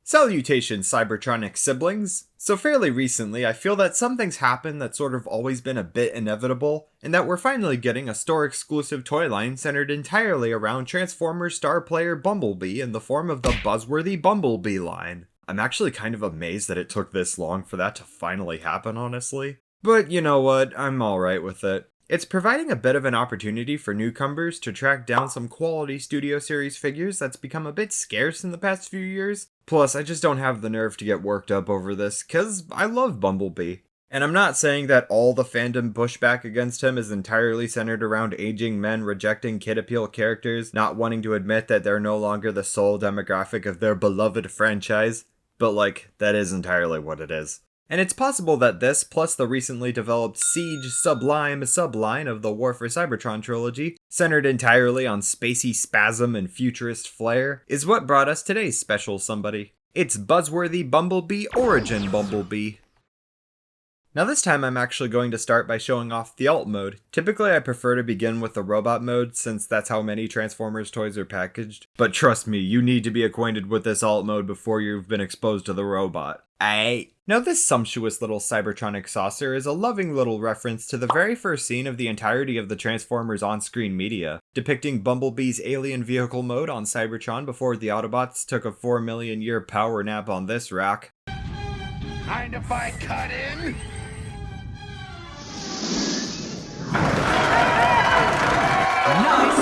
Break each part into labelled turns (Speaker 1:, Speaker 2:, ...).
Speaker 1: Salutations, Cybertronic siblings! So fairly recently, I feel that something's happened that's sort of always been a bit inevitable, and that we're finally getting a store-exclusive toy line centered entirely around Transformers star player Bumblebee in the form of the Buzzworthy Bumblebee line. I'm actually kind of amazed that it took this long for that to finally happen, honestly. But you know what, I'm alright with it. It's providing a bit of an opportunity for newcomers to track down some quality Studio Series figures that's become a bit scarce in the past few years. Plus, I just don't have the nerve to get worked up over this, cause I love Bumblebee. And I'm not saying that all the fandom pushback against him is entirely centered around aging men rejecting kid appeal characters, not wanting to admit that they're no longer the sole demographic of their beloved franchise, but that is entirely what it is. And it's possible that this, plus the recently developed Siege Sublime subline of the War for Cybertron trilogy, centered entirely on spacey spasm and futurist flair, is what brought us today's special somebody. It's Buzzworthy Bumblebee Origin Bumblebee. Now this time I'm actually going to start by showing off the alt mode. Typically I prefer to begin with the robot mode since that's how many Transformers toys are packaged. But trust me, you need to be acquainted with this alt mode before you've been exposed to the robot. Now this sumptuous little Cybertronic saucer is a loving little reference to the very first scene of the entirety of the Transformers on-screen media, depicting Bumblebee's alien vehicle mode on Cybertron before the Autobots took a 4 million year power nap on this rack.
Speaker 2: Mind if I cut in?
Speaker 1: Nice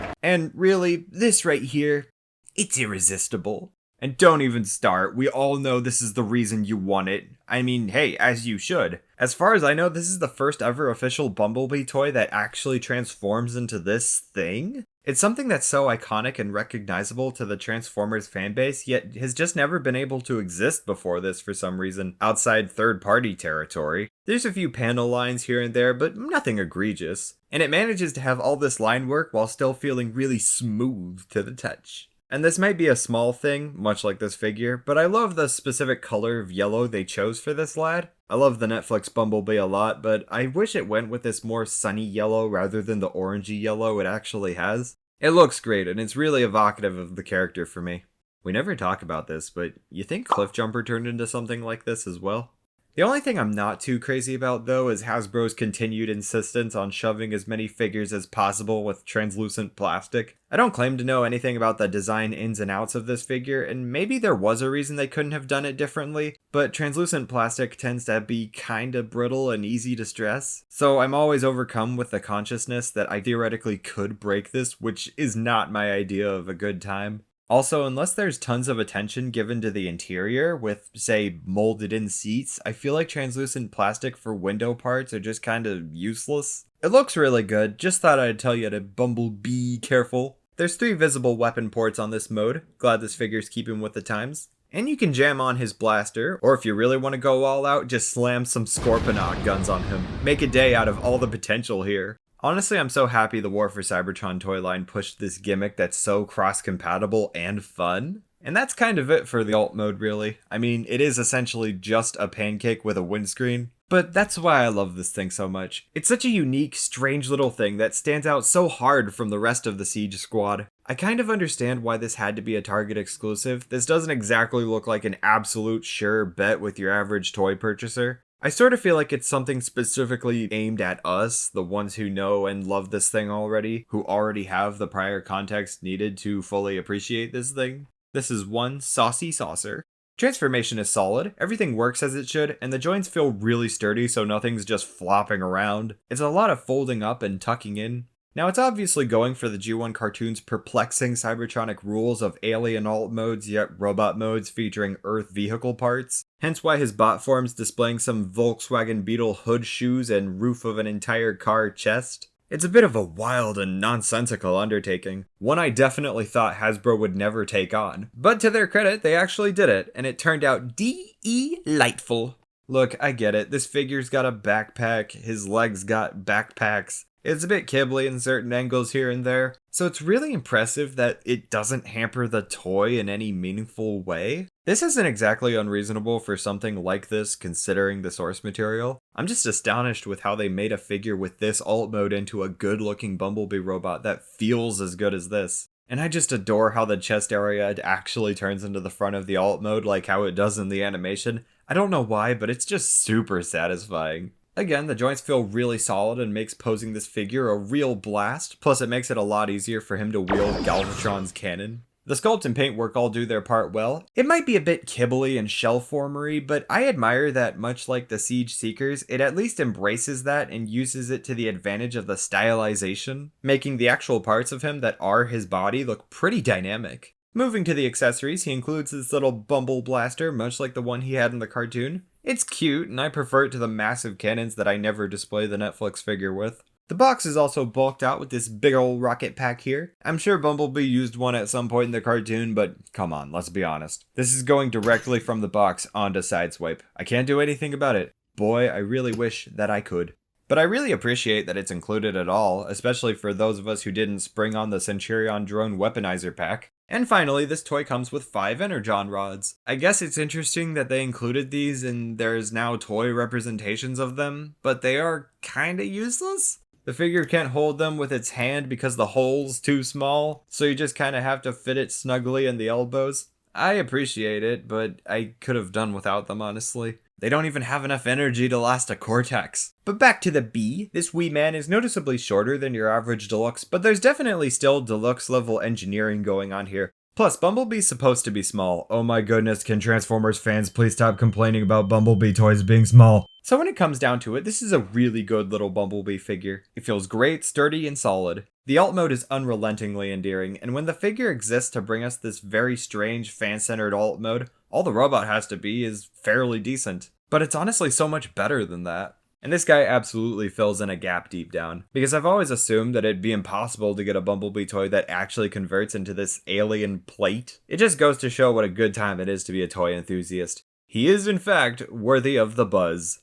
Speaker 1: throw! And really, this right here, it's irresistible. And don't even start, we all know this is the reason you want it. I mean, hey, as you should. As far as I know, this is the first ever official Bumblebee toy that actually transforms into this thing. It's something that's so iconic and recognizable to the Transformers fanbase, yet has just never been able to exist before this for some reason, outside third-party territory. There's a few panel lines here and there, but nothing egregious. And it manages to have all this line work while still feeling really smooth to the touch. And this might be a small thing, much like this figure, but I love the specific color of yellow they chose for this lad. I love the Netflix Bumblebee a lot, but I wish it went with this more sunny yellow rather than the orangey yellow it actually has. It looks great, and it's really evocative of the character for me. We never talk about this, but you think Cliffjumper turned into something like this as well? The only thing I'm not too crazy about though is Hasbro's continued insistence on shoving as many figures as possible with translucent plastic. I don't claim to know anything about the design ins and outs of this figure, and maybe there was a reason they couldn't have done it differently, but translucent plastic tends to be kinda brittle and easy to stress. So I'm always overcome with the consciousness that I theoretically could break this, which is not my idea of a good time. Also, unless there's tons of attention given to the interior with, say, molded in seats, I feel like translucent plastic for window parts are just kinda useless. It looks really good, just thought I'd tell you to Bumblebee careful. There's 3 visible weapon ports on this mode, glad this figure's keeping with the times. And you can jam on his blaster, or if you really want to go all out, just slam some Scorponok guns on him. Make a day out of all the potential here. Honestly, I'm so happy the War for Cybertron toy line pushed this gimmick that's so cross-compatible and fun. And that's kind of it for the alt mode, really. I mean, it is essentially just a pancake with a windscreen. But that's why I love this thing so much. It's such a unique, strange little thing that stands out so hard from the rest of the Siege squad. I kind of understand why this had to be a Target exclusive. This doesn't exactly look like an absolute sure bet with your average toy purchaser. I sort of feel like it's something specifically aimed at us, the ones who know and love this thing already, who already have the prior context needed to fully appreciate this thing. This is one saucy saucer. Transformation is solid, everything works as it should, and the joints feel really sturdy so nothing's just flopping around. It's a lot of folding up and tucking in. Now it's obviously going for the G1 cartoon's perplexing Cybertronic rules of alien alt modes yet robot modes featuring Earth vehicle parts, hence why his bot form's displaying some Volkswagen Beetle hood shoes and roof of an entire car chest. It's a bit of a wild and nonsensical undertaking, one I definitely thought Hasbro would never take on, but to their credit they actually did it, and it turned out delightful. Look, I get it, this figure's got a backpack, his legs got backpacks. It's a bit kibbly in certain angles here and there, so it's really impressive that it doesn't hamper the toy in any meaningful way. This isn't exactly unreasonable for something like this considering the source material. I'm just astonished with how they made a figure with this alt mode into a good looking Bumblebee robot that feels as good as this. And I just adore how the chest area actually turns into the front of the alt mode like how it does in the animation. I don't know why, but it's just super satisfying. Again, the joints feel really solid and makes posing this figure a real blast, plus it makes it a lot easier for him to wield Galvatron's cannon. The sculpt and paintwork all do their part well. It might be a bit kibbly and shell-formery, but I admire that much like the Siege Seekers, it at least embraces that and uses it to the advantage of the stylization, making the actual parts of him that are his body look pretty dynamic. Moving to the accessories, he includes this little Bumble Blaster, much like the one he had in the cartoon. It's cute, and I prefer it to the massive cannons that I never display the Netflix figure with. The box is also bulked out with this big ol' rocket pack here. I'm sure Bumblebee used one at some point in the cartoon, but come on, let's be honest. This is going directly from the box onto Sideswipe. I can't do anything about it. Boy, I really wish that I could. But I really appreciate that it's included at all, especially for those of us who didn't spring on the Centurion Drone Weaponizer pack. And finally, this toy comes with 5 Energon rods. I guess it's interesting that they included these and there's now toy representations of them, but they are kinda useless. The figure can't hold them with its hand because the hole's too small, so you just kinda have to fit it snugly in the elbows. I appreciate it, but I could have done without them, honestly. They don't even have enough energy to last a Cortex. But back to the Bee, this wee man is noticeably shorter than your average Deluxe, but there's definitely still Deluxe level engineering going on here. Plus, Bumblebee's supposed to be small. Oh my goodness, can Transformers fans please stop complaining about Bumblebee toys being small? So when it comes down to it, this is a really good little Bumblebee figure. It feels great, sturdy, and solid. The alt mode is unrelentingly endearing, and when the figure exists to bring us this very strange, fan-centered alt mode, all the robot has to be is fairly decent. But it's honestly so much better than that. And this guy absolutely fills in a gap deep down, because I've always assumed that it'd be impossible to get a Bumblebee toy that actually converts into this alien plate. It just goes to show what a good time it is to be a toy enthusiast. He is, in fact, worthy of the buzz.